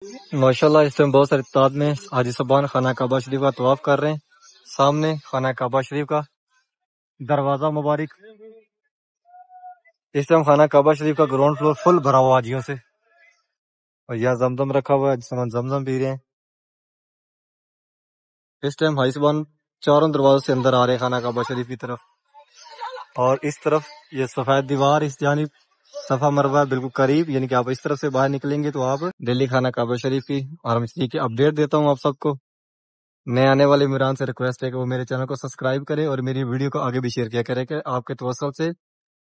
ماشاءاللہ اس ٹائم بہت ساری تعداد میں حاجی صاحبان خانہ کعبہ شریف کا طواف کر رہے ہیں. سامنے خانہ کعبہ شریف کا دروازہ مبارک. اس ٹائم خانہ کعبہ شریف کا گراؤنڈ فلور فل بھرا ہوا حاجیوں سے، اور یہاں زمزم رکھا ہوا ہے جس میں زمزم پی رہے ہیں. اس ٹائم حاجی صاحبان چاروں دروازوں سے اندر آ رہے ہیں خانہ کعبہ شریف کی طرف. اور اس طرف یہ سفید دیوار اس جانب صفا مروہ بالکل قریب، یعنی کہ آپ اس طرف سے باہر نکلیں گے تو آپ دہلی خانہ کعبہ شریف کی حرم شریف کی اپڈیٹ دیتا ہوں آپ سب کو. نئے آنے والے عمران سے ریکویسٹ ہے کہ وہ میرے چینل کو سبسکرائب کرے اور میری ویڈیو کو آگے بھی شیئر کیا کرے کہ آپ کے توسل سے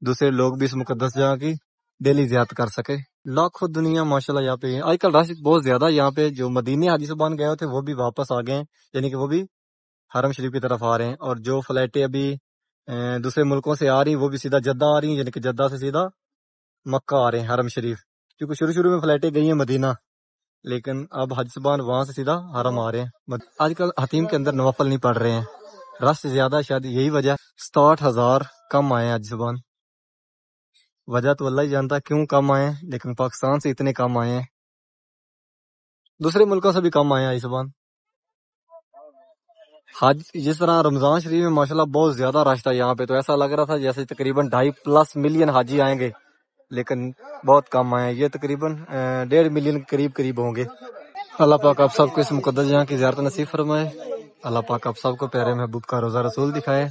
دوسرے لوگ بھی اس مقدس جگہ کی ڈیلی زیارت کر سکے. لاکھوں دنیا ماشاءاللہ یہاں پہ آج کل رش بہت زیادہ. یہاں پہ جو مدینے حاجی صاحبان گئے تھے وہ بھی واپس آ گئے ہیں، یعنی کہ وہ بھی حرم شریف کی طرف آ رہے ہیں. اور جو فلائٹیں ابھی دوسرے ملکوں سے آ رہی ہیں وہ بھی سیدھا جدہ آ رہی ہیں، یعنی کہ جدہ سے سیدھا مکہ آ رہے ہیں حرم شریف. کیونکہ شروع میں فلائٹیں گئی ہیں مدینہ، لیکن اب حج صبان وہاں سے سیدھا حرم آ رہے ہیں. آج کل حتیم کے اندر نوافل نہیں پڑھ رہے ہیں، رش سے زیادہ شاید یہی وجہ. 67,000 کم آئے ہیں حج صبان. وجہ تو اللہ ہی جانتا ہے کیوں کم آئے ہیں، لیکن پاکستان سے اتنے کم آئے ہیں، دوسرے ملکوں سے بھی کم آئے ہیں حج صبان. حج جس طرح رمضان شریف میں ماشاءاللہ بہت زیادہ رش تھا یہاں پہ، تو ایسا لگ رہا تھا جیسے تقریباً 2.5+ ملین حاجی آئیں گے، لیکن بہت کم آئے ہیں. یہ تقریباً 1.5 ملین کے قریب ہوں گے. اللہ پاک آپ سب کو اس مقدس جہاں کی زیارت نصیب فرمائے. اللہ پاک آپ سب کو پیارے محبوب کا روزہ رسول دکھائے.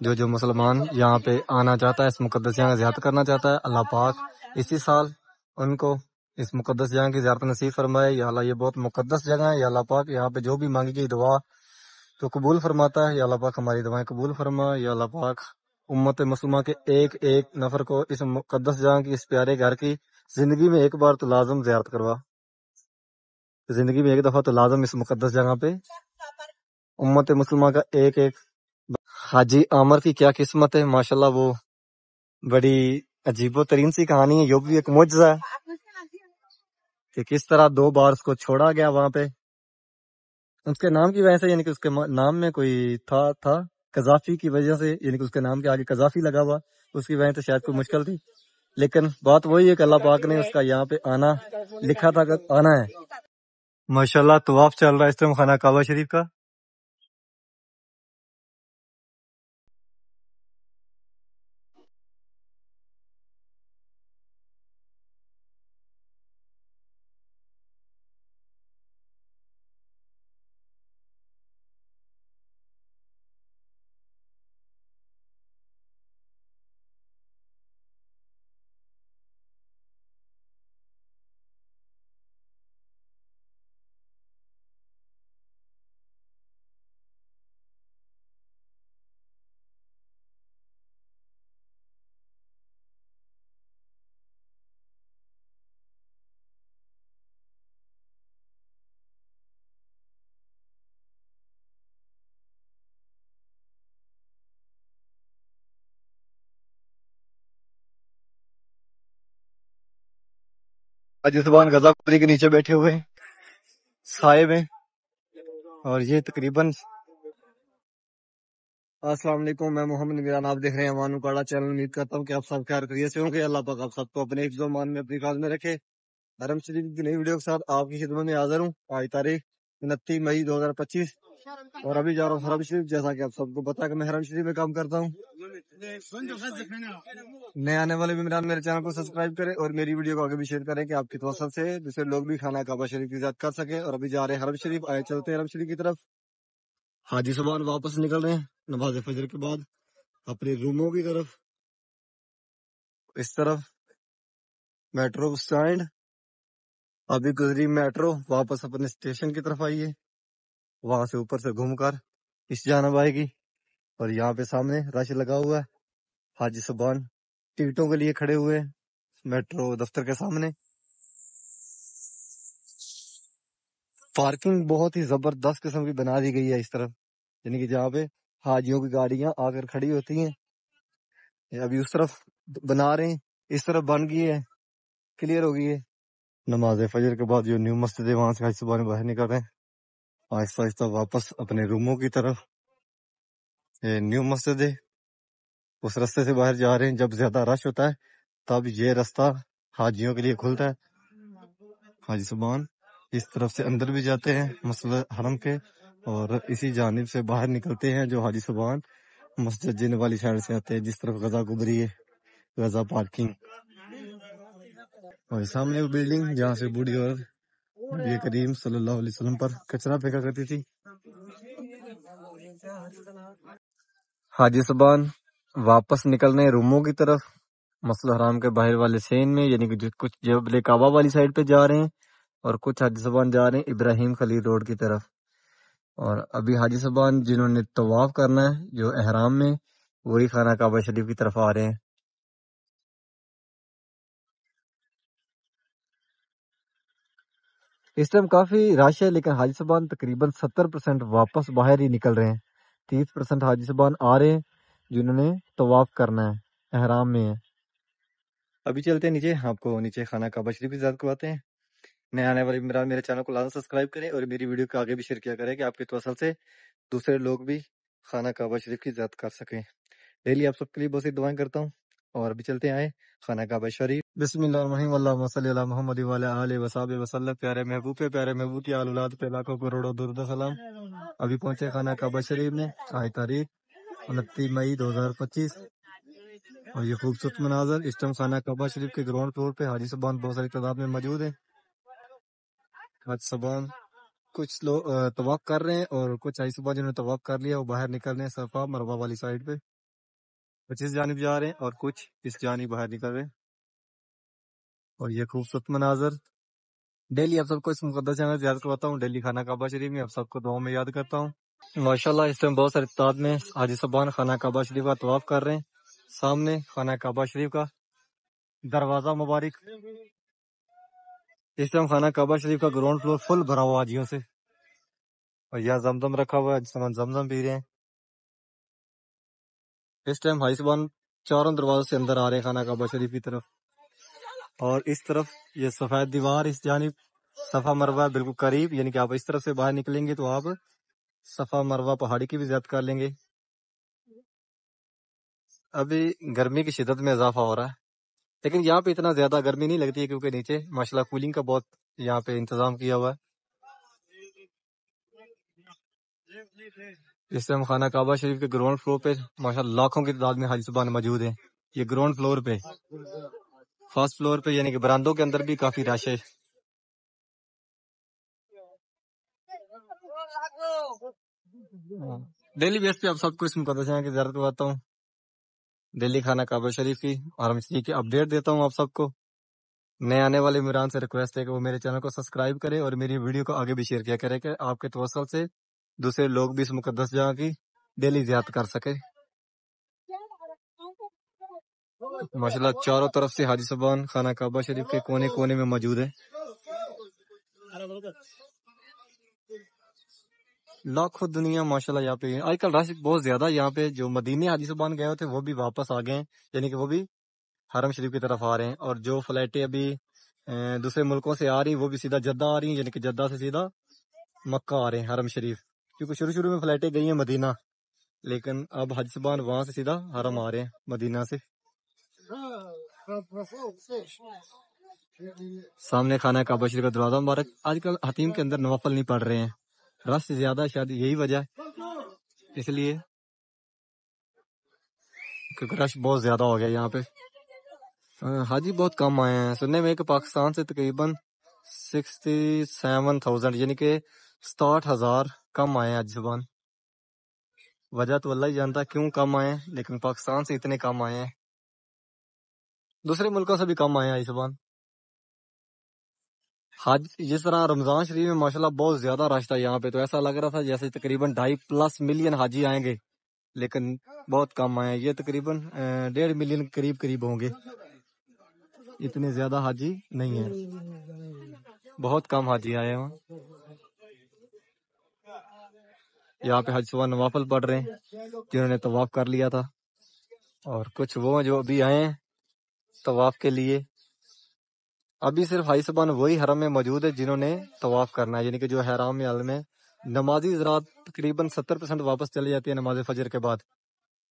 جو مسلمان یہاں پہ آنا چاہتا ہے، اس مقدس جہاں کی زیارت کرنا چاہتا ہے، اللہ پاک اسی سال ان کو اس مقدس جگہ کی زیارت نصیب فرمائے. یا اللہ یہ بہت مقدس جگہ ہے. یا اللہ پاک یہاں پہ جو بھی مانگی گئی دعا تو قبول فرماتا ہے. یا اللہ پاک ہماری دعائیں قبول فرما. یا اللہ پاک امت مسلمہ کے ایک ایک نفر کو اس مقدس جگہ کی اس پیارے گھر کی زندگی میں ایک بار تو لازم زیارت کروا. زندگی میں ایک دفعہ تو لازم اس مقدس جگہ پہ امت مسلمہ کا ایک ایک. حاجی عامر کی کیا قسمت ہے ماشاءاللہ، وہ بڑی عجیب و ترین سی کہانی ہے. یہ بھی ایک معجزہ ہے کہ کس طرح 2 بار اس کو چھوڑا گیا وہاں پہ. اس کے نام کی وجہ سے، یعنی کہ اس کے نام میں کوئی تھا قذافی کی وجہ سے، یعنی کہ اس کے نام کے آگے قذافی لگا ہوا، اس کی وجہ سے شاید کوئی مشکل تھی. لیکن بات وہی ہے کہ اللہ پاک نے اس کا یہاں پہ آنا لکھا تھا کہ آنا ہے. ماشاءاللہ طواف چل رہا ہے اس ٹائم خانہ کعبہ شریف کا. حاجی صاحبان غزہ پوری کے نیچے بیٹھے ہوئے ہیں سائے میں. اور یہ تقریباً السلام علیکم، میں محمد نگران، آپ دیکھ رہے ہیں امان اکاڑا چینل. امید کرتا ہوں کہ آپ سب خیر خیریت سے ہوں گے. اللہ پاک آپ سب کو اپنے حفظ و امان میں اپنی خاص میں رکھے. حرم شریف کی نئی ویڈیو کے ساتھ آپ کی خدمت میں حاضر ہوں. آج تاریخ 29 مئی 2025، اور ابھی جا رہا ہوں حرم شریف. جیسا کہ آپ سب کو پتا کہ میں حرم شریف میں کام کرتا ہوں. نئے آنے والے عمران میرے چینل کو سبسکرائب کریں اور میری ویڈیو کو آگے بھی شیئر کریں کہ آپ کی توسل سے دوسرے لوگ بھی خانہ کعبہ شریف کی زیارت کر سکیں. اور ابھی جا رہے ہیں حرم شریف. آئے چلتے ہیں حرم شریف کی طرف. حاجی صاحبان واپس نکل رہے ہیں نماز فجر کے بعد اپنے روموں کی طرف. اس طرف میٹرو اسٹینڈ، ابھی گزری میٹرو، واپس اپنے اسٹیشن کی طرف آئیے. وہاں سے اوپر سے گھوم کر اس جانب آئے گی. اور یہاں پہ سامنے رش لگا ہوا ہے. حاجی صاحبان ٹکٹوں کے لیے کھڑے ہوئے میٹرو دفتر کے سامنے. پارکنگ بہت ہی زبردست قسم کی بنا دی گئی ہے اس طرف، یعنی کہ جہاں پہ حاجیوں کی گاڑیاں آ کر کھڑی ہوتی ہیں. ابھی اس طرف بنا رہے ہیں، اس طرف بن گئی ہے، کلیئر ہو گئی ہے. نماز فجر کے بعد جو نیو مسجد ہے وہاں سے حاجی صاحبان باہر نکل رہے ہیں آہستہ آہستہ واپس اپنے روموں کی طرف. یہ نیو مسجد ہے، اس رستے سے باہر جا رہے ہیں. جب زیادہ رش ہوتا ہے تب یہ رستہ حاجیوں کے لیے کھلتا ہے. حاجی صاحبان اس طرف سے اندر بھی جاتے ہیں مسجد حرم کے، اور اسی جانب سے باہر نکلتے ہیں جو حاجی صبان مسجد جن والی سائڈ سے آتے ہیں، جس طرف غزہ گبری ہے، غزہ پارکنگ۔ اور سامنے وہ بلڈنگ جہاں سے بوڑھی عورت نبی کریم صلی اللہ علیہ وسلم پر کچرا پھینکا کرتی تھی۔ حاجی صبان واپس نکلنے روموں کی طرف مسجد حرام کے باہر والے سین میں، یعنی کہ کچھ جبل کعبہ والی سائڈ پہ جا رہے ہیں، اور کچھ حاجی صبان جا رہے ہیں ابراہیم خلیل روڈ کی طرف۔ اور ابھی حاجی صبان جنہوں نے طواف کرنا ہے جو احرام میں، وہی خانہ کعبہ شریف کی طرف آ رہے ہیں۔ اس ٹائم کافی رش ہے، لیکن حاجی صبان تقریباً 70% واپس باہر ہی نکل رہے ہیں۔ 30% حاجی صبان آ رہے ہیں جنہوں نے طواف کرنا ہے، احرام میں ہے۔ ابھی چلتے ہیں نیچے، آپ کو نیچے خانہ کعبہ شریف کی زیارت کرواتے ہیں۔ نئے آنے والے میرا میرے چینل کو لازم سبسکرائب کریں، اور میری ویڈیو کو آگے بھی شیئر کیا کریں کہ آپ کے توسل سے دوسرے لوگ بھی خانہ کعبہ شریف کی زیارت کر سکیں۔ ڈیلی آپ سب کے لیے بہت سی دعائیں کرتا ہوں، اور ابھی چلتے آئے خانہ کعبہ شریف۔ بسم اللہ الرحمن الرحیم، اللہم صلی علی محمد وعلی آلہ وصحبہ وسلم۔ پیارے محبوب پہ، پیارے محبوب کی آل اولاد پہ لاکھوں کروڑوں درود و سلام۔ ابھی پہنچے خانہ کعبہ شریف میں، آج تاریخ 29 مئی 2025، اور یہ خوبصورت مناظر اس ٹائم خانہ کعبہ شریف کے گراؤنڈ فلور پہ حاجی صبان بہت ساری تعداد میں موجود ہیں۔ حاجی صبان کچھ لوگ طواف کر رہے ہیں، اور کچھ حاجی صبان جنہوں نے طواف کر لیا وہ باہر نکل رہے ہیں صفا مروہ والی سائڈ پہ، کچھ اس جانب جا رہے ہیں اور کچھ اس جانب باہر نکل رہے ہیں۔ اور یہ خوبصورت مناظر ڈیلی آپ سب کو اس مقدس جگہ زیارت کرواتا ہوں، ڈیلی خانہ کعبہ شریف میں آپ سب کو دعاؤں میں یاد کرتا ہوں۔ ماشاءاللہ اس ٹائم بہت ساری تعداد میں حاجی صبان خانہ کعبہ شریف کا طواف کر رہے ہیں۔ سامنے خانہ کعبہ شریف کا دروازہ مبارک، اس ٹائم خانہ کعبہ شریف کا گراؤنڈ فلور فل بھرا ہوا حاجیوں سے، اور یہاں زمزم رکھا ہوا ہے، زمزم پی رہے ہیں۔ اس ٹائم حاجی صبان چاروں دروازوں سے اندر آ رہے ہیں خانہ کعبہ شریف کی طرف، اور اس طرف یہ سفید دیوار اس جانب صفا مروہ بالکل قریب، یعنی کہ آپ اس طرف سے باہر نکلیں گے تو آپ صفا مروہ پہاڑی کی بھی زیارت کر لیں گے۔ ابھی گرمی کی شدت میں اضافہ ہو رہا ہے، لیکن یہاں پہ اتنا زیادہ گرمی نہیں لگتی ہے کیونکہ نیچے ماشاءاللہ کولنگ کا بہت یہاں پہ انتظام کیا ہوا ہے۔ اس ٹائم خانہ کعبہ شریف کے گراؤنڈ فلور پہ ماشاءاللہ لاکھوں کی تعداد میں حاجی صبان موجود ہیں۔ یہ گراؤنڈ فلور پہ، فرسٹ فلور پہ یعنی کہ برآمدوں کے اندر بھی کافی رش ہے۔ ڈیلی بیس پہ آپ سب کو اس مقدس جگہ کی زیارت کرواتا ہوں، ڈیلی خانہ کعبہ شریف کی حرم شریف کی اپڈیٹ دیتا ہوں آپ سب کو۔ نئے آنے والے میران سے ریکویسٹ ہے کہ وہ میرے چینل کو سبسکرائب کرے اور میری ویڈیو کو آگے بھی شیئر کیا کرے کہ آپ کے توسل سے دوسرے لوگ بھی اس مقدس جگہ کی ڈیلی زیارت کر سکے۔ ماشاءاللہ چاروں طرف سے حاجی صبان خانہ کعبہ شریف کے کونے کونے میں موجود ہے۔ لاکھوں دنیا ماشاءاللہ یہاں پہ آج کل رش بہت زیادہ، یہاں پہ جو مدینے حاجی صبان گئے ہوتے وہ بھی واپس آ گئے ہیں، یعنی کہ وہ بھی حرم شریف کی طرف آ رہے ہیں، اور جو فلائٹیں ابھی دوسرے ملکوں سے آ رہی ہیں وہ بھی سیدھا جدہ آ رہی ہیں، یعنی کہ جدہ سے سیدھا مکہ آ رہے ہیں حرم شریف، کیونکہ شروع میں فلائٹیں گئی ہیں مدینہ، لیکن اب حاجی صبان وہاں سے سیدھا حرم آ رہے ہیں مدینہ سے۔ سامنے خانہ کعبہ شریف کا دروازہ مبارک۔ آج کل حتیم کے اندر نوافل نہیں پڑھ رہے ہیں، رش زیادہ، شاید یہی وجہ ہے، اس لیے کیونکہ رش بہت زیادہ ہو گیا یہاں پہ۔ حاجی بہت کم آئے ہیں، سننے میں کہ پاکستان سے تقریباً 67,000 یعنی کہ 67,000 کم آئے ہیں حاجی صبان۔ وجہ تو اللہ ہی جانتا ہے کیوں کم آئے ہیں، لیکن پاکستان سے اتنے کم آئے ہیں، دوسرے ملکوں سے بھی کم آئے ہیں حاجی صبان۔ حج جس طرح رمضان شریف میں ماشاءاللہ بہت زیادہ رش تھا یہاں پہ، تو ایسا لگ رہا تھا جیسے تقریباً 2.5+ ملین حاجی آئیں گے، لیکن بہت کم آئے ہیں، یہ تقریباً 1.5 ملین قریب ہوں گے، اتنے زیادہ حاجی نہیں ہیں، بہت کم حاجی آئے ہیں۔ یہاں پہ حاجی صبان نوافل پڑھ رہے ہیں جنہوں نے طواف کر لیا تھا، اور کچھ وہ جو ابھی آئے ہیں طواف کے لیے۔ ابھی صرف حاجی صبان وہی حرم میں موجود ہے جنہوں نے طواف کرنا ہے، یعنی کہ جو احرام میں عالم ہے۔ نمازی حضرات تقریباً 70% واپس چلی جاتی ہے نماز فجر کے بعد،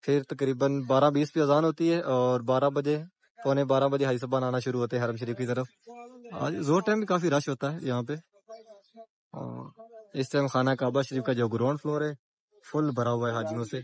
پھر تقریباً 12:20 پہ اذان ہوتی ہے، اور 12 بجے حاجی صبان آنا شروع ہوتے ہیں حرم شریف کی طرف۔ آج زور ٹائم بھی کافی رش ہوتا ہے یہاں پہ۔ اور اس ٹائم خانہ کعبہ شریف کا جو گراؤنڈ فلور ہے فل بھرا ہوا ہے حاجیوں سے.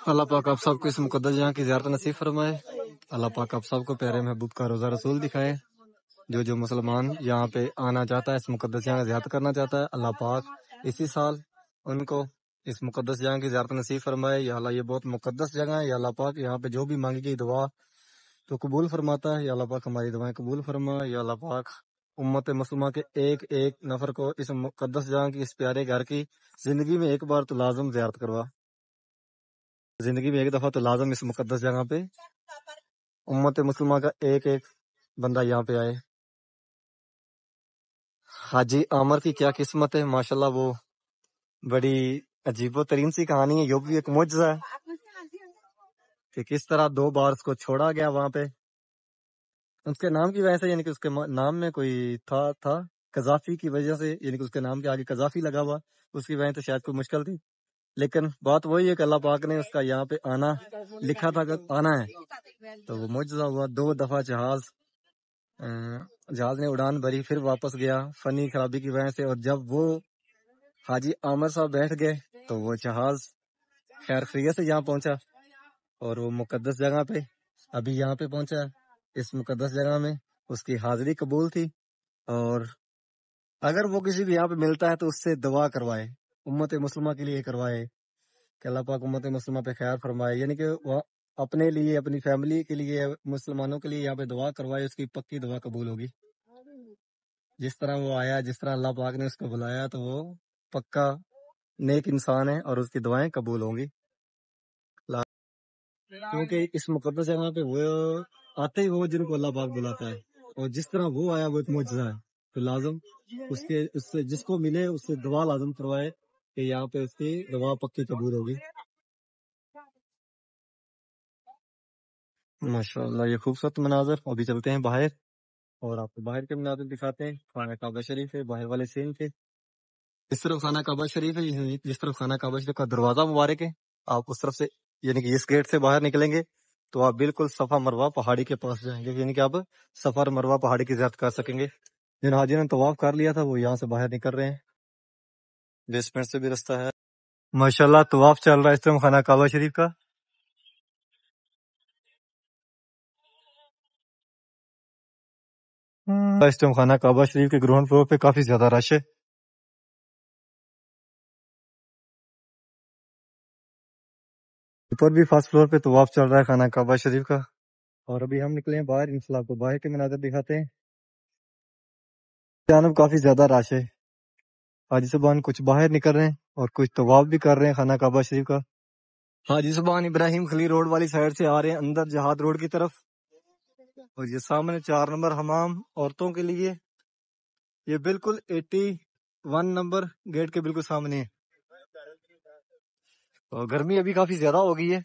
اللہ پاک آپ سب کو اس مقدس جگہ کی زیارت نصیب فرمائے. اللہ پاک آپ سب کو پیارے محبوب کا روزہ رسول دکھائے. جو مسلمان یہاں پہ آنا چاہتا ہے, اس مقدس جگہ زیارت کرنا چاہتا ہے, اللہ پاک اسی سال ان کو اس مقدس جگہ کی زیارت نصیب فرمائے. یا اللہ یہ بہت مقدس جگہ ہے. یا اللہ پاک یہاں پہ جو بھی مانگی گئی دعا تو قبول فرماتا ہے. یا اللہ پاک ہماری دعائیں قبول فرما. یا اللہ پاک امت مسلمہ کے ایک ایک نفر کو اس مقدس جگہ کی, اس پیارے گھر کی زندگی میں ایک بار تو لازم زیارت کروا. زندگی میں ایک دفعہ تو لازم اس مقدس جگہ پہ امت مسلمہ کا ایک ایک بندہ یہاں پہ آئے. حاجی عامر کی کیا قسمت ہے ماشاءاللہ. وہ بڑی عجیب و ترین سی کہانی ہے. یہ بھی ایک معجزہ ہے کہ کس طرح 2 بار اس کو چھوڑا گیا وہاں پہ. اس کے نام کی وجہ سے, یعنی کہ اس کے نام میں کوئی تھا قذافی کی وجہ سے, یعنی کہ اس کے نام کے آگے قذافی لگا ہوا, اس کی وجہ سے شاید کوئی مشکل تھی. لیکن بات وہی ہے کہ اللہ پاک نے اس کا یہاں پہ آنا لکھا تھا کہ آنا ہے, تو وہ معجزہ ہوا. 2 دفعہ جہاز نے اڑان بھری, پھر واپس گیا فنی خرابی کی وجہ سے. اور جب وہ حاجی عامر صاحب بیٹھ گئے تو وہ جہاز خیر خیریت سے یہاں پہنچا, اور وہ مقدس جگہ پہ ابھی یہاں پہ پہنچا. اس مقدس جگہ میں اس کی حاضری قبول تھی, اور اگر وہ کسی بھی یہاں پہ ملتا ہے تو اس سے دعا کروائے, امت مسلمہ کے لیے کروائے کہ اللہ پاک امت مسلمہ پہ خیر فرمائے. یعنی کہ وہ اپنے لیے, اپنی فیملی کے لیے, مسلمانوں کے لیے یہاں پہ دعا کروائے, اس کی پکی دعا قبول ہوگی. جس طرح وہ آیا, جس طرح اللہ پاک نے اس کو بلایا, تو وہ پکا نیک انسان ہے اور اس کی دعائیں قبول ہوں گی. کیونکہ اس مقدس جگہ پہ وہ آتے ہی وہ جن کو اللہ پاک بلاتا ہے, اور جس طرح وہ آیا وہ ایک معجزہ ہے. تو لازم اس سے جس کو ملے اس سے دعا لازم کروائے کہ یہاں پہ اس کی دعا پکی قبول ہوگی. ماشاءاللہ یہ خوبصورت مناظر. ابھی چلتے ہیں باہر اور آپ کو باہر کے مناظر دکھاتے ہیں. خانہ کعبہ شریف ہے باہر والے سین پہ. اس طرف خانہ کعبہ شریف ہے, جس طرف خانہ کعبہ شریف کا دروازہ مبارک ہے, آپ اس طرف سے یعنی کہ اس گیٹ سے باہر نکلیں گے تو آپ بالکل صفا مروہ پہاڑی کے پاس جائیں گے. یعنی کہ آپ صفا مروہ پہاڑی کی زیارت کر سکیں گے. جن حاجیوں نے طواف کر لیا تھا وہ یہاں سے باہر نکل رہے ہیں. بیسمنٹ سے بھی رستہ ہے. ماشاءاللہ طواف چل رہا ہے اس ٹائم خانہ کعبہ شریف کا. اس ٹائم خانہ کعبہ شریف کے گراؤنڈ فلور پہ کافی زیادہ رش ہے. اوپر بھی فرسٹ فلور پہ طواف چل رہا ہے خانہ کعبہ شریف کا. اور ابھی ہم نکلے ہیں باہر, انشاءاللہ آپ کو باہر کے مناظر دکھاتے ہیں. جانب کافی زیادہ رش ہے. حاجی صاحبان کچھ باہر نکل رہے ہیں اور کچھ طواف بھی کر رہے ہیں خانہ کعبہ شریف کا. حاجی صاحبان ابراہیم خلیل روڈ والی سائڈ سے آ رہے ہیں اندر جہاد روڈ کی طرف. اور یہ سامنے 4 نمبر حمام عورتوں کے لیے, یہ بالکل 81 نمبر گیٹ کے بالکل سامنے ہے. اور گرمی ابھی کافی زیادہ ہو گئی ہے.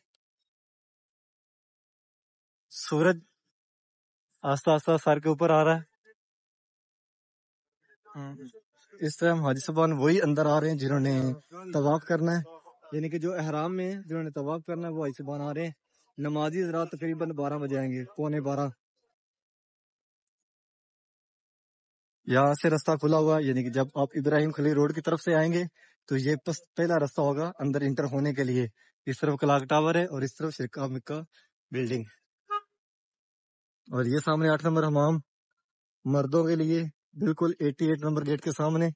سورج آہستہ آہستہ سر کے اوپر آ رہا ہے. اس ٹائم حاجی صاحبان وہی اندر آ رہے ہیں جنہوں نے طواف کرنا ہے, یعنی کہ جو احرام میں جنہوں نے طواف کرنا ہے وہ حاجی صاحبان آ رہے ہیں. نمازی حضرات تقریباً 12 بجے آئیں گے, 11:45. یہاں سے رستہ کھلا ہوا ہے, یعنی کہ جب آپ ابراہیم خلیل روڈ کی طرف سے آئیں گے تو یہ پہلا رستہ ہوگا اندر انٹر ہونے کے لیے. اس طرف کلاک ٹاور ہے اور اس طرف شرکا مکہ بلڈنگ. اور یہ سامنے 8 نمبر حمام مردوں کے لیے بالکل 88 نمبر گیٹ کے سامنے.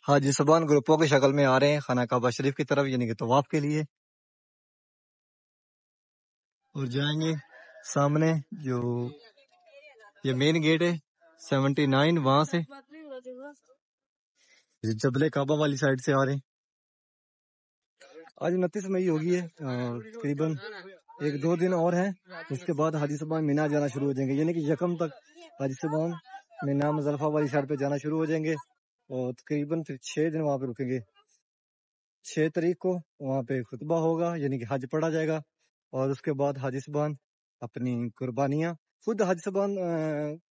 حاجی صاحبان گروپوں کی شکل میں آ رہے ہیں خانہ کعبہ شریف کی طرف, یعنی کہ طواف کے لیے. اور جائیں گے سامنے جو یہ مین گیٹ ہے 79, وہاں سے جبل کعبہ والی سائڈ سے آ رہے ہیں. آج 29 مئی ہوگی ہے, تقریباً 1-2 دن اور ہیں. اس کے بعد حاجی صاحبان مینا جانا شروع ہو جائیں گے, یعنی کہ یکم تک حاجی صاحبان مینا مزدلفہ والی سائڈ پہ جانا شروع ہو جائیں گے. اور تقریباً پھر 6 دن وہاں پہ رکیں گے. 6 تاریخ کو وہاں پہ خطبہ ہوگا, یعنی کہ حج پڑھا جائے گا. اور اس کے بعد حاجی صاحبان اپنی قربانیاں خود حاجی صاحبان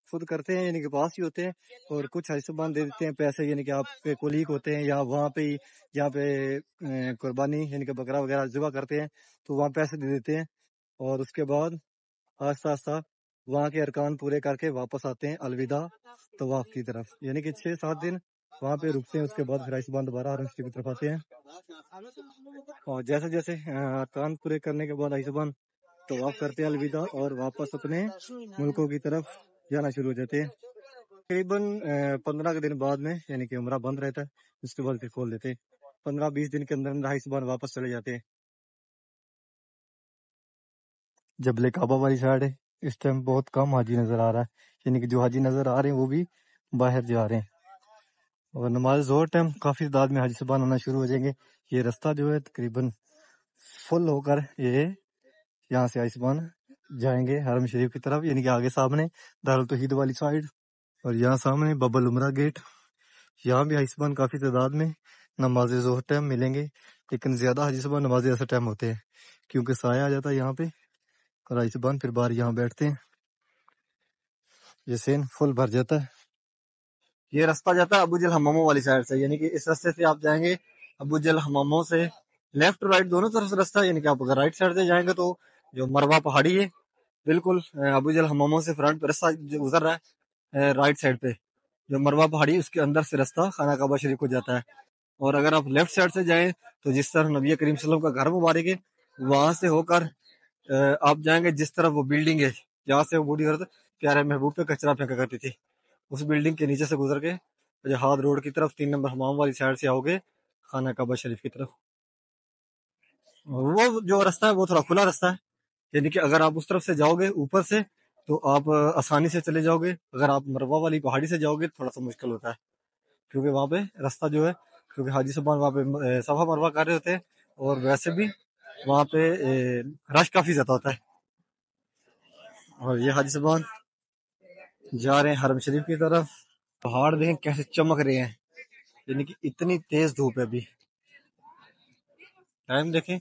خود کرتے ہیں، یعنی کہ پاس ہی ہوتے ہیں، اور کچھ حاجی صاحبان دے دیتے ہیں پیسے، یعنی کہ آپ کے کولیگ ہوتے ہیں یا وہاں پہ ہی جہاں پہ قربانی یعنی کہ بکرا وغیرہ ذبح کرتے ہیں تو وہاں پیسے دے دیتے ہیں، اور اس کے بعد آہستہ آہستہ وہاں کے ارکان پورے کر کے واپس آتے ہیں الوداع طواف کی طرف، یعنی کہ 6-7 دن وہاں پہ رکتے ہیں، اس کے بعد پھر حاجی صاحبان دوبارہ حرم شریف کی طرف آتے ہیں، اور جیسے جیسے ارکان پورے کرنے کے بعد حاجی صاحبان طواف کرتے ہیں الوداع اور واپس اپنے ملکوں کی طرف جانا شروع ہو جاتے ہیں۔ تقریباً 15 کے دن بعد میں یعنی کہ عمرہ بند رہتا ہے، اس کے بعد پھر کھول دیتے ہیں، 15-20 دن کے اندر حاجی صاحبان واپس چلے جاتے ہیں۔ جبل کعبہ والی سائڈ ہے، اس ٹائم بہت کم حاجی نظر آ رہا ہے، یعنی کہ جو حاجی نظر آ رہے ہیں وہ بھی باہر جا رہے ہیں، اور نماز ظہر ٹائم کافی تعداد میں حاجی صاحبان آنا شروع ہو جائیں گے۔ یہ رستہ جو ہے تقریباً فل ہو کر یہ یہاں سے حاجی صاحبان جائیں گے حرم شریف کی طرف، یعنی کہ آگے سامنے دارالتوحید والی سائڈ، اور یہاں سامنے باب العمرہ گیٹ، یہاں بھی حاجی صاحبان کافی تعداد میں نماز ظہر ٹائم ملیں گے، لیکن زیادہ حاجی صاحبان نماز اثر ٹائم ہوتے ہیں کیونکہ سایہ آ جاتا ہے یہاں پہ، اور حاجی صاحبان پھر باہر یہاں بیٹھتے ہیں، یہ سین فل بھر جاتا ہے۔ یہ رستہ جاتا ہے ابو جل حماموں والی سائڈ سے، یعنی کہ اس رستے سے آپ جائیں گے ابو جل حماموں سے، لیفٹ رائٹ دونوں طرف سے رستہ، یعنی کہ آپ اگر رائٹ سائڈ سے جائیں گے تو جو مروہ پہاڑی ہے بالکل ابو جل حماموں سے فرنٹ پہ رستہ جو گزر رہا ہے رائٹ سائڈ پہ جو مروہ پہاڑی اس کے اندر سے رستہ خانہ کعبہ شریف کو جاتا ہے، اور اگر آپ لیفٹ سائڈ سے جائیں تو جس طرح نبی کریم صلی اللہ علیہ وسلم کا گھر مبارک ہے وہاں سے ہو کر آپ جائیں گے جس طرف وہ بلڈنگ ہے جہاں سے وہ بوڑھی عورت پیارے محبوب پہ کچرا پھینکا کرتی تھی، اس بلڈنگ کے نیچے سے گزر کے جہاد روڈ کی طرف 3 نمبر حمام والی سائڈ سے آؤ گے خانہ کعبہ شریف کی طرف۔ وہ جو رستہ ہے وہ تھوڑا کھلا رستہ ہے، یعنی کہ اگر آپ اس طرف سے جاؤ گے اوپر سے تو آپ آسانی سے چلے جاؤ گے، اگر آپ مروہ والی پہاڑی سے جاؤ گے تھوڑا سا مشکل ہوتا ہے کیونکہ وہاں پہ رستہ جو ہے، کیونکہ حاجی صاحبان وہاں پہ صفا مروہ کر رہے ہوتے ہیں، اور ویسے بھی وہاں پہ رش کافی زیادہ ہوتا ہے، اور یہ حاجی صاحبان جا رہے ہیں حرم شریف کی طرف۔ پہاڑ دیکھیں کیسے چمک رہے ہیں، یعنی کہ اتنی تیز دھوپ ہے، ابھی ٹائم دیکھیں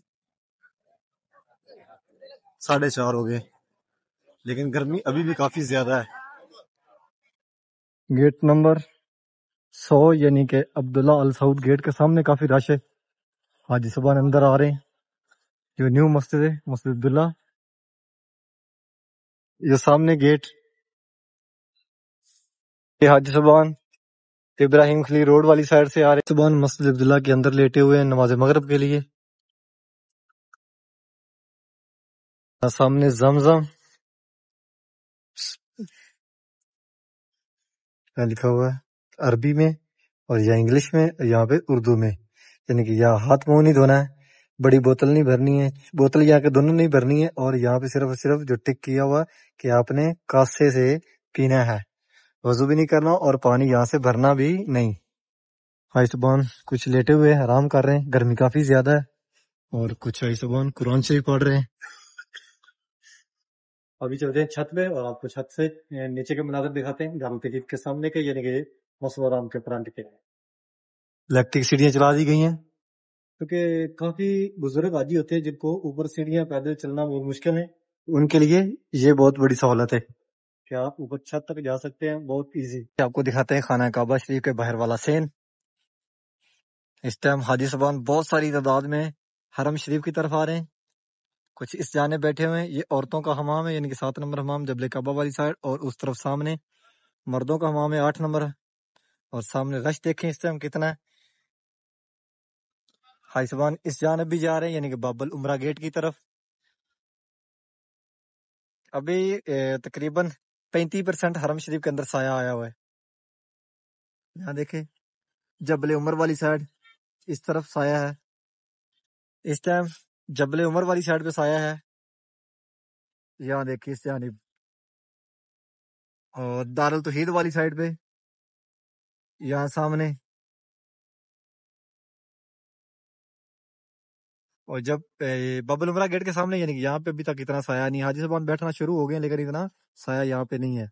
4:30 ہو گئے، لیکن گرمی ابھی بھی کافی زیادہ ہے۔ گیٹ نمبر 100 یعنی کہ عبداللہ السعود گیٹ کے سامنے کافی رش ہے، حاجی صاحبان اندر آ رہے ہیں، جو نیو مسجد ہے مسجد عبداللہ، یہ سامنے گیٹ، یہ حاجی صاحبان ابراہیم خلیل روڈ والی سائڈ سے آ رہے ہیں، صبح مسجد عبداللہ کے اندر لیٹے ہوئے ہیں نماز مغرب کے لیے، سامنے زمزم لکھا ہوا ہے عربی میں اور یا انگلش میں، یہاں پہ اردو میں، یعنی کہ یا ہاتھ منہ نہیں دھونا ہے، بڑی بوتل نہیں بھرنی ہے، بوتل یہاں کے دونوں نہیں بھرنی ہے، اور یہاں پہ صرف اور صرف جو ٹک کیا ہوا کہ آپ نے کاسے سے پینا ہے، وضو بھی نہیں کرنا اور پانی یہاں سے بھرنا بھی نہیں۔ حاجی صاحبان کچھ لیٹے ہوئے آرام کر رہے ہیں، گرمی کافی زیادہ ہے، اور کچھ حاجی صاحبان قرآن شریف پڑھ رہے ہیں۔ ابھی چلتے ہیں چھت پہ اور آپ کو چھت سے نیچے کے مناظر دکھاتے ہیں دارالتوحید کے سامنے کے، یعنی کہ مسجد حرام کے فرنٹ کے۔ الیکٹرک سیڑھیاں چلا دی گئی ہیں کیونکہ کافی بزرگ حاجی ہوتے ہیں جن کو اوپر سیڑھیاں پیدل چلنا بہت مشکل ہے، ان کے لیے یہ بہت بڑی سہولت ہے کہ آپ اوپر چھت تک جا سکتے ہیں بہت ایزی۔ آپ کو دکھاتے ہیں خانہ کعبہ شریف کے باہر والا سین، اس ٹائم حاجی صاحبان بہت ساری تعداد میں حرم شریف کی طرف آ رہے ہیں، کچھ اس جانب بیٹھے ہوئے ہیں، یہ عورتوں کا حمام ہے، یعنی کہ 7 نمبر حمام جبل کعبہ والی سائڈ، اور اس طرف سامنے مردوں کا حمام ہے 8 نمبر، اور سامنے رش دیکھیں اس ٹائم کتنا ہے۔ حاجی صاحبان اس جانب بھی جا رہے ہیں، یعنی کہ باب العمرہ گیٹ کی طرف۔ ابھی تقریباً 35% حرم شریف کے اندر سایہ آیا ہوا ہے، یہاں دیکھیں جبل عمر والی سائڈ اس طرف سایہ ہے، اس ٹائم جبل عمر والی سائڈ پہ سایہ ہے، یہاں دیکھیں اس جانب، اور دارالتوحید والی سائڈ پہ یہاں سامنے، اور جب باب العمرہ گیٹ کے سامنے، یعنی کہ یہاں پہ ابھی تک اتنا سایہ نہیں، حاجی صاحبان بیٹھنا شروع ہو گئے ہیں لیکن اتنا سایہ یہاں پہ نہیں ہے،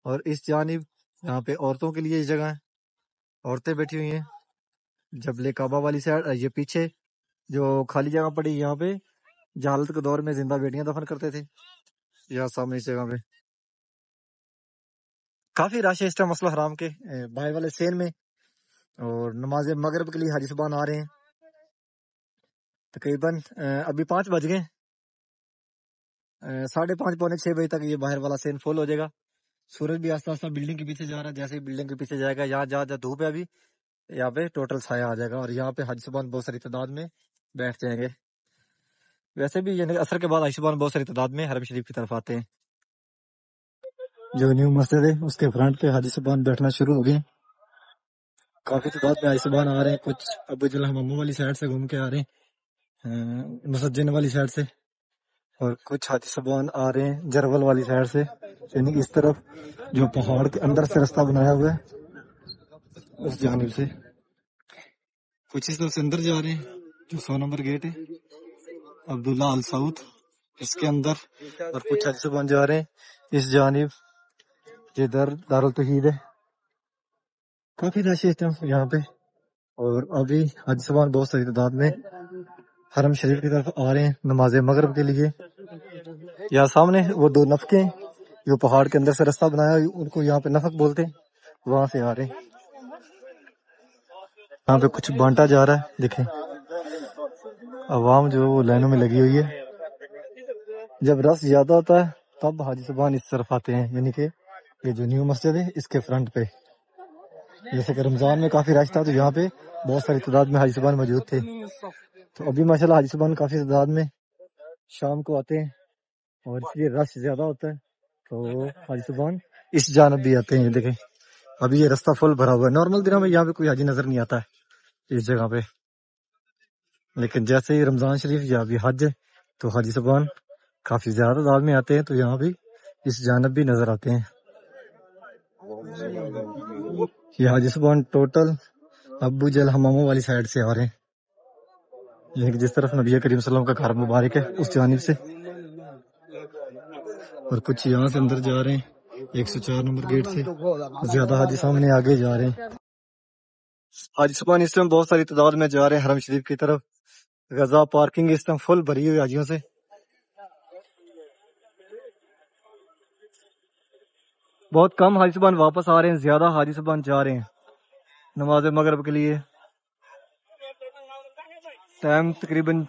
اور اس جانب یہاں پہ عورتوں کے لیے جگہ ہے، عورتیں بیٹھی ہوئی ہیں جبل کعبہ والی سائڈ، یہ پیچھے جو خالی جگہ پڑی یہاں پہ جہالت کے دور میں زندہ بیٹیاں دفن کرتے تھے، یہاں سامنے اس جگہ پہ کافی رش ہے اس ٹائم مسئلہ حرام کے باہر والے سین میں، اور نماز مغرب کے لیے حاجی صاحبان آ رہے ہیں۔ تقریباً ابھی 5 بج گئے، 5:30 پونے 6 بجے تک یہ باہر والا سین فل ہو جائے گا۔ سورج بھی آستہ آستہ بلڈنگ کے پیچھے جا رہا ہے، جیسے ہی بلڈنگ کے پیچھے جائے گا یہاں جہاں دھوپ ہے ابھی یہاں پہ ٹوٹل سایہ آ جائے گا، اور یہاں پہ حاجی صاحبان بہت ساری تعداد میں بیٹھ جائیں گے۔ ویسے بھی یعنی عصر کے بعد حاجی صاحبان بہت ساری تعداد میں حرم شریف کی طرف آتے ہیں۔ جو نیو مسجد ہے اس کے فرنٹ پہ حاجی صاحبان بیٹھنا شروع ہو گئے، کافی تعداد میں حاجی صاحبان آ رہے ہیں۔ کچھ ابو جلح ماموں والی سائڈ سے گھوم کے آ رہے ہیں، مسجد والی سائڈ سے، اور کچھ حاجی صاحبان آ رہے ہیں جرول والی سائڈ سے، یعنی اس طرف جو پہاڑ کے اندر سے رستہ بنایا ہوا ہے اس جانب سے۔ کچھ اس طرف سے اندر جا رہے ہیں، جو 100 نمبر گیٹ ہے عبداللہ ال سعود اس کے اندر، اور کچھ حاجی صاحبان جا رہے ہیں اس جانب جدھر دارالتوحید ہے۔ کافی رش ہے یہاں پہ، اور ابھی حاجی صاحبان بہت ساری تعداد میں حرم شریف کی طرف آ رہے ہیں نماز مغرب کے لیے۔ یہاں سامنے وہ 2 نفقے جو پہاڑ کے اندر سے رستہ بنایا ان کو یہاں پہ نفق بولتے ہیں، وہاں سے آ رہے ہیں۔ یہاں پہ کچھ بانٹا جا رہا ہے، دیکھیں عوام جو وہ لائنوں میں لگی ہوئی ہے۔ جب رش زیادہ ہوتا ہے تب حاجی صاحبان اس طرف آتے ہیں، یعنی کہ یہ جو نیو مسجد ہے اس کے فرنٹ پہ۔ جیسے کہ رمضان میں کافی رش تھا تو یہاں پہ بہت ساری تعداد میں حاجی صاحبان موجود تھے، تو ابھی ماشاءاللہ حاجی صاحبان کافی تعداد میں شام کو آتے ہیں، اور اس لیے رش زیادہ ہوتا ہے تو حاجی صاحبان اس جانب بھی آتے ہیں۔ یہ دیکھیں ابھی یہ رستہ فل بھرا ہوا ہے، نارمل دنوں میں یہاں پہ کوئی حاجی نظر نہیں آتا ہے اس جگہ پہ، لیکن جیسے ہی رمضان شریف یا ابھی حج ہے تو حاجی صاحبان کافی زیادہ تعداد میں آتے ہیں، تو یہاں بھی اس جانب بھی نظر آتے ہیں۔ یہ حاجی صاحبان ٹوٹل ابو جل حماموں والی سائڈ سے آ رہے ہیں، یعنی کہ جس طرف نبی کریم صلی اللہ علیہ وسلم کا گھر مبارک ہے اس جانب سے، اور کچھ یہاں سے اندر جا رہے ہیں 104 نمبر گیٹ سے، زیادہ حاجی سامنے آگے جا رہے ہیں۔ حاجی صاحبان اس ٹائم بہت ساری تعداد میں جا رہے ہیں حرم شریف کی طرف۔ غزہ پارکنگ اس ٹائم فل بھری ہوئی حاجیوں سے، بہت کم حاجی صاحبان واپس آ رہے ہیں، زیادہ حاجی صاحبان جا رہے ہیں نماز مغرب کے لیے۔ ٹائم تقریباً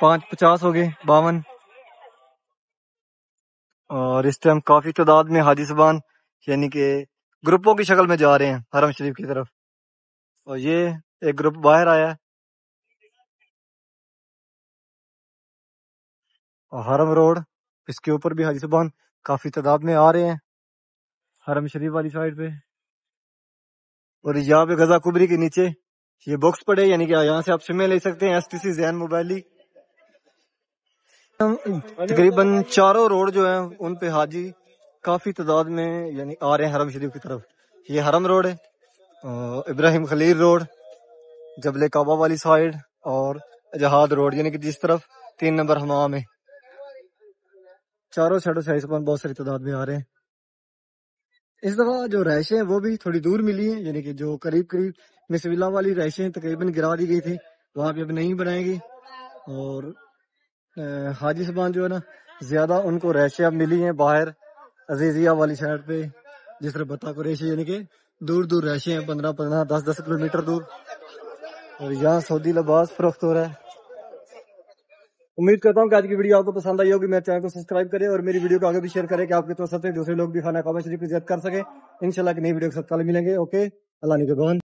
5:50 ہو گئے 52، اور اس ٹائم کافی تعداد میں حاجی صاحبان یعنی کہ گروپوں کی شکل میں جا رہے ہیں حرم شریف کی طرف، اور یہ ایک گروپ باہر آیا ہے، اور حرم روڈ اس کے اوپر بھی حاجی صاحبان کافی تعداد میں آ رہے ہیں حرم شریف والی سائڈ پہ۔ اور یہاں پہ غزہ کبری کے نیچے یہ باکس پڑے، یعنی کہ یہاں سے آپ سمیں لے سکتے ہیں STC زین موبائلی۔ تقریباً چاروں روڈ جو ہیں ان پہ حاجی کافی تعداد میں یعنی آ رہے ہیں حرم شریف کی طرف۔ یہ حرم روڈ ہے، ابراہیم خلیل روڈ، جبل کعبہ والی سائڈ، اور جہاد روڈ، یعنی کہ جس طرف 3 نمبر حمام ہے، چاروں سائڈوں سے حاجی صاحبان بہت ساری تعداد میں آ رہے ہیں۔ اس دفعہ جو رہائشیں ہیں وہ بھی تھوڑی دور ملی ہیں، یعنی کہ جو قریب مصر اللہ والی رہائشیں تقریباً گرا دی گئی تھی، وہاں پہ اب نہیں بنائے گی، اور حاجی صاحبان جو ہے نا زیادہ ان کو رہائشیں اب ملی ہیں باہر عزیزیہ والی سائڈ پہ، جس طرح بتا قریشی، یعنی کہ دور دور رہائشیں ہیں 15 10 کلومیٹر دور، اور یہاں سعودی لباس فروخت ہو رہا ہے۔ امید کرتا ہوں کہ آج کی ویڈیو آپ کو پسند آئی ہوگی، میرے چینل کو سبسکرائب کریں اور میری ویڈیو کو آگے بھی شیئر کریں کہ آپ کے تو دوسرے لوگ بھی خانہ کعبہ شریف کی زیارت کر سکیں۔ انشاءاللہ کہ نئی ویڈیو کے ساتھ کل ملیں گے۔ اوکے، اللہ نگہبان۔